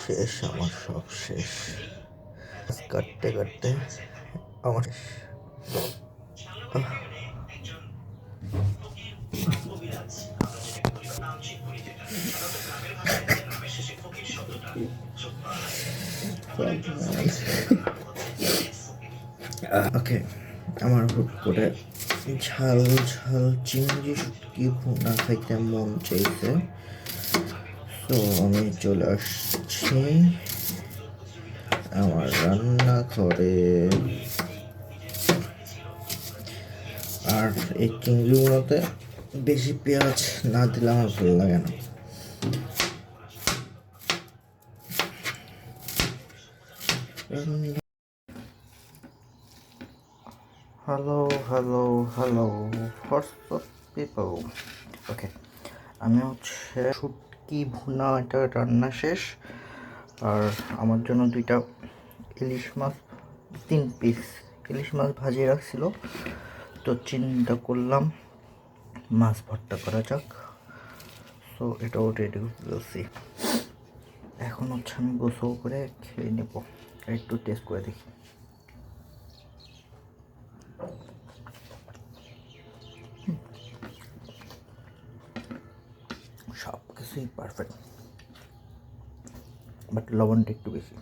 শেষ, আমার সব শেষ। কাটতে কাটতে আমার ওকে, আমার হুট করে ঝাল ঝাল চিংড়ি শুটকি ভুনা খাইতে মন চাইছে, তো আমি চলে আসছি আমার রান্নাঘরে। আর এই চিংড়িগুলোতে বেশি পেঁয়াজ না দিলে আমার ভালো লাগে না। Hello hello hello WhatsApp people. Okay, আমি হচ্ছে শুটকি ভুনা এটা রান্না শেষ, আর আমার জন্য 2টা ইলিশ মাছ, 3 পিস ইলিশ মাছ ভাজিয়ে রাখছিল, তো চিন্তা করলাম মাছ ভর্তা করা যাক। তো এটাও রেডি করছি, এখন হচ্ছে আমি গোসল করে খেয়ে নেব। একটু টেস্ট করে দেখি। সব কিছুই পারফেক্ট, বাট লবণটা একটু বেশি।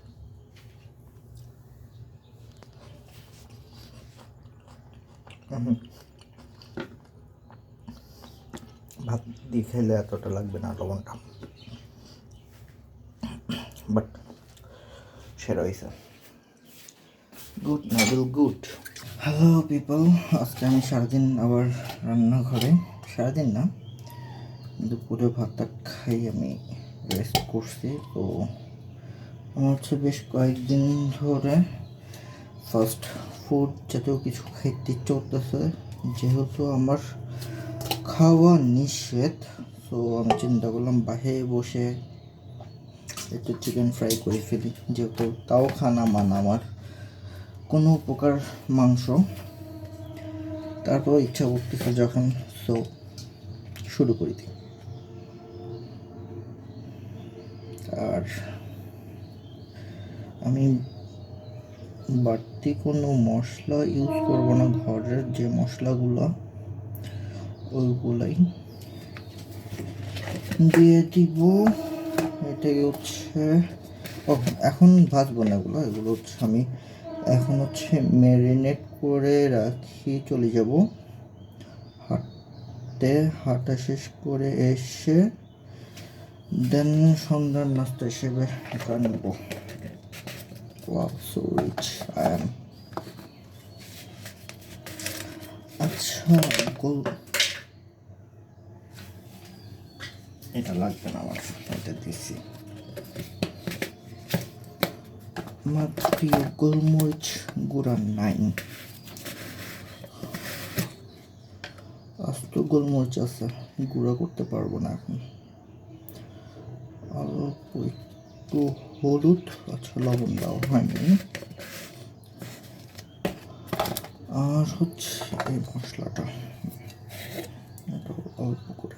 ভাত দিয়ে খেলে এতটা লাগবে না লবণটা, বাট সেরা হয়েছে। Good Nabil, good. Hello people, আজকে আমি সারাদিন আবার রান্নাঘরে, সারাদিন না, দুপুরে ভাতটা খাই আমি রেস্ট করছি। তো আমার হচ্ছে বেশ কয়েকদিন ধরে ফাস্ট ফুড জাতীয় কিছু খাইতে চলতেছে, যেহেতু আমার খাওয়া নিষেধ। তো আমি চিন্তা করলাম বাইরে বসে একটু চিকেন ফ্রাই করে ফেলি, যেহেতু তাও খানা মান আমার কোনো প্রকার মাংস। তারপর ইচ্ছা করতেছে যখন, সো শুরু করে দিই। আর আমি বাড়তি কোনো মশলা ইউজ করবো না, ঘরের যে মশলাগুলো ওইগুলাই দিয়ে দিব। এটাই হচ্ছে, ও এখন ভাজবো না এগুলো, এগুলো হচ্ছে আমি এখন হচ্ছে ম্যারিনেট করে রাখি। চলে যাব হাঁটা শেষ করে এসে দেন সন্ধ্যার নাস্তা হিসেবে এটা নেব। Wow, so rich I am. আচ্ছা, এটা লাগবে না আমার, এটা দিচ্ছি। আমার প্রিয় গোলমরিচ গুঁড়া নাই, আস্ত গোলমরিচ আছে, গুঁড়া করতে পারবো না এখন। অল্প একটু হলুদ, আচ্ছা লবণ দেওয়া হয়নি। আর হচ্ছে এই মশলাটা, এটা অল্প করে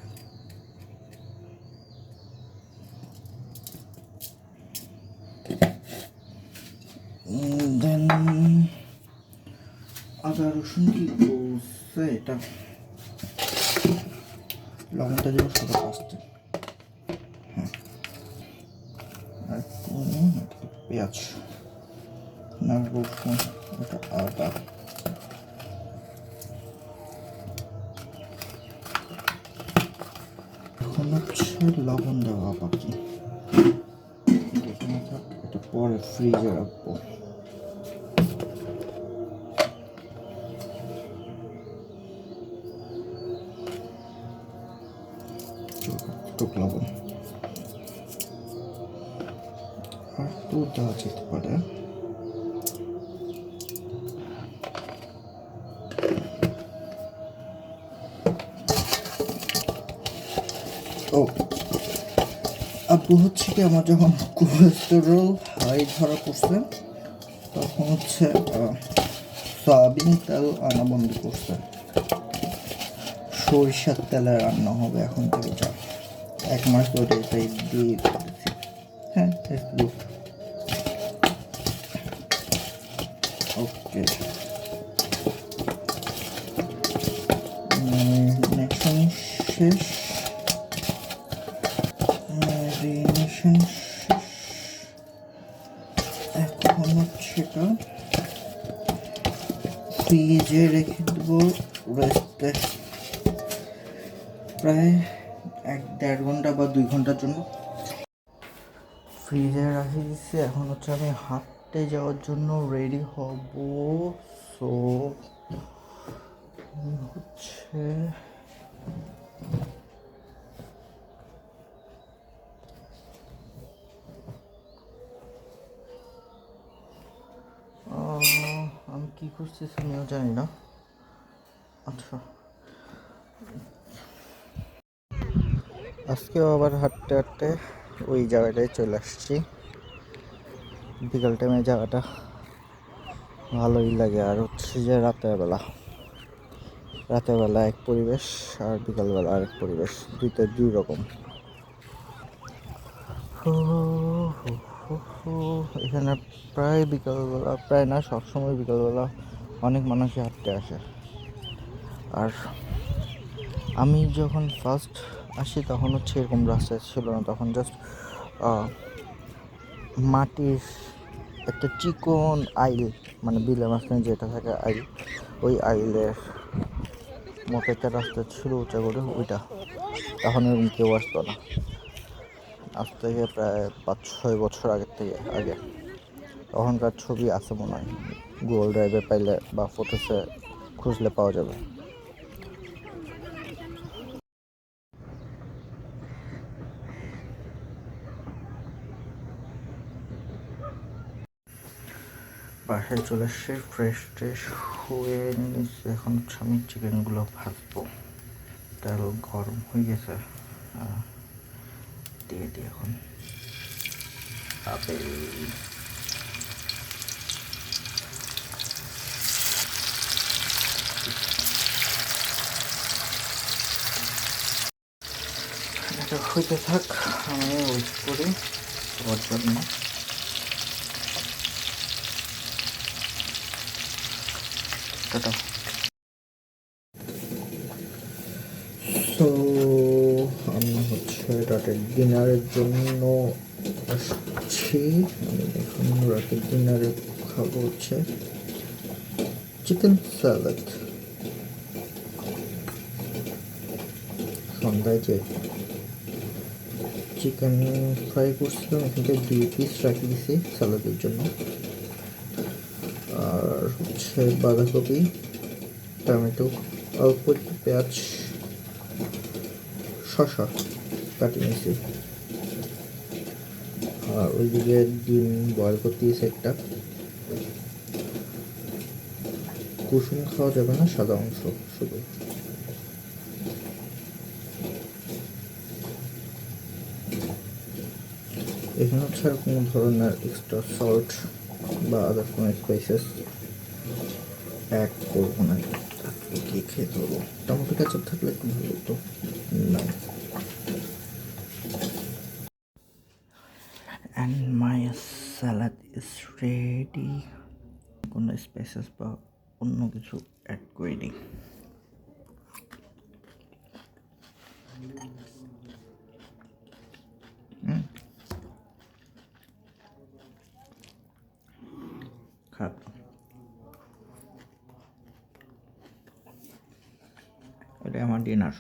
দেন আদা রসুন কি বলছে, এটা লবণটা দেবো সবার লাস্টে। হ্যাঁ, আর পেঁয়াজ না রসুন, এটা আদা। এখন হচ্ছে লবণ দেওয়া বাকি, এটা পরে ফ্রিজে রাখবো। লবণ আর তো দেওয়া যেতে পারে। ও আব্বু হচ্ছে কি, আমার যখন কোলেস্টেরল হাই ধরা পড়ছে তখন হচ্ছে সয়াবিন তেল আনা বন্ধ করছে, সরিষার তেলে রান্না হবে এখন থেকে। যা এক মাস ধরে এটাই দিয়ে দিতেছি। হ্যাঁ, গুড। ওকে, ম্যারিনেশন শেষ, ম্যারিনেশন শেষ। এখন হচ্ছে এটা ফ্রিজে রেখে দেবো রেস্টে প্রায় 1-1.5 ঘন্টা বা 2 ঘন্টার জন্য। ফ্রিজে রাখি দিচ্ছি। এখন হচ্ছে আমি হাঁটতে যাওয়ার জন্য রেডি হব। সো হচ্ছে আমি কি করতেছি আমিও জানি না। আচ্ছা, আজকেও আবার হাঁটতে হাঁটতে ওই জায়গাটায় চলে আসছি। বিকাল টাইমে জায়গাটা ভালোই লাগে। আর হচ্ছে যে রাতের বেলা এক পরিবেশ আর বিকালবেলা আরেক পরিবেশ, দুইটা দুই রকম। এখানে প্রায় বিকালবেলা, প্রায় না সবসময় বিকালবেলা অনেক মানুষই হাঁটতে আসে। আর আমি যখন ফার্স্ট আসি তখন হচ্ছে এরকম রাস্তা ছিল না, তখন জাস্ট মাটির একটা চিকন আইল, মানে বিলের মাঝখানে যেটা থাকে আইল, ওই আইলের মতো একটা রাস্তা ছিল উঁচা করে, ওইটা তখন এরকম কেউ আসতো না। আজ থেকে প্রায় 5-6 বছর আগে। তখনকার ছবি আছে মনে হয়, গুগল ড্রাইভে পাইলে বা ফটোসে খুঁজলে পাওয়া যাবে। বাসায় চলে এসে ফ্রেশ হয়ে নিয়েছি। এখন হচ্ছে আমি চিকেনগুলো ভাজবো। তেল গরম হয়ে গেছে, দিয়ে দিই এখন আপেল। এটা হইতে থাক, আমি ওয়েট করি ওর জন্য। টাটা। তো আমি হচ্ছে রাতের ডিনারের জন্য আসছি। আমি এখন রাতের ডিনারে খাবো হচ্ছে চিকেন স্যালাড। সন্ধ্যায় যে চিকেন ফ্রাই করছিলাম, এখান থেকে 2 পিস রাখি দিছি স্যালাডের জন্য। আর হচ্ছে বাঁধাকপি, টমেটো, অল্প একটু পেঁয়াজ, শসা কাটিয়ে নিয়েছি। আর ওইদিকে ডিম বয়েল করতে দিয়েছে একটা। কুসুম খাওয়া যাবে না, সাদা অংশ শুধু। এখানে হচ্ছে আর কোনো ধরনের এক্সট্রা সল্ট বা আদার কোনো স্পাইসেস অ্যাড করবো না। কি খেয়ে ধরবো, টমেটো কেচাপ থাকলে একটু ভালো হতো। না, and my salad is ready. কোনো স্পাইসেস বা অন্য কিছু অ্যাড করিনি। খারাপ। এটাই আমার ডিনার।